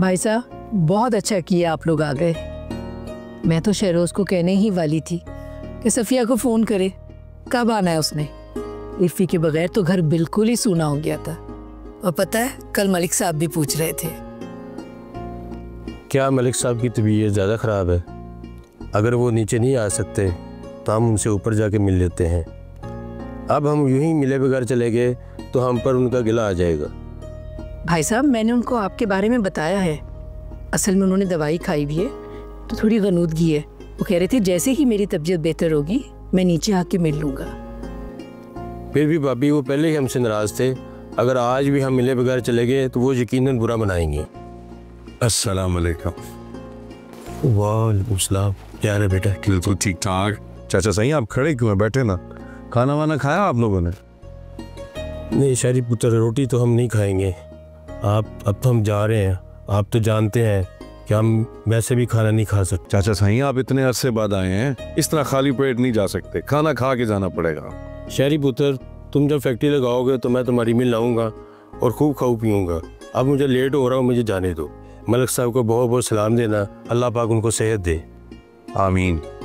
भाई साहब बहुत अच्छा किया आप लोग आ गए। मैं तो शहरोज को कहने ही वाली थी कि सफिया को फोन करे, कब आना है उसने। इर्फी के बगैर तो घर बिल्कुल ही सूना हो गया था। और पता है कल मलिक साहब भी पूछ रहे थे। क्या मलिक साहब की तबीयत ज़्यादा ख़राब है? अगर वो नीचे नहीं आ सकते तो हम उनसे ऊपर जाके मिल लेते हैं। अब हम यूं ही मिले बगैर चले गए तो हम पर उनका गिला आ जाएगा। भाई साहब मैंने उनको आपके बारे में बताया है। असल में उन्होंने दवाई खाई भी है तो थोड़ी गनूदगी है। वो कह रहे थे जैसे ही मेरी तबीयत बेहतर होगी मैं नीचे आके मिल लूँगा। फिर भी भाभी वो पहले ही हमसे नाराज़ थे। अगर आज भी हम मिले बगैर चले गए तो वो यकीनन बुरा मनाएंगे। अस्सलाम वालेकुम। वालेकुम सलाम। क्या है बेटा? बिल्कुल ठीक ठाक। चाचा सही आप खड़े क्यों हैं? बैठे ना। खाना वाना खाया आप लोगों ने? नहीं शायरी पुत्र, रोटी तो हम नहीं खाएंगे। अब तो हम जा रहे हैं। आप तो जानते हैं कि हम वैसे भी खाना नहीं खा सकते। चाचा सही आप इतने अरसे बाद आए हैं, इस तरह खाली पेट नहीं जा सकते, खाना खा के जाना पड़ेगा। शायरी पुत्र, तुम जब फैक्ट्री लगाओगे तो मैं तुम्हारी मिल लाऊंगा और खूब खाऊं पीऊँगा। अब मुझे लेट हो रहा हूँ, मुझे जाने दो। मलिक साहब को बहुत बहुत सलाम देना। अल्लाह पाक उनको सेहत दे। आमीन।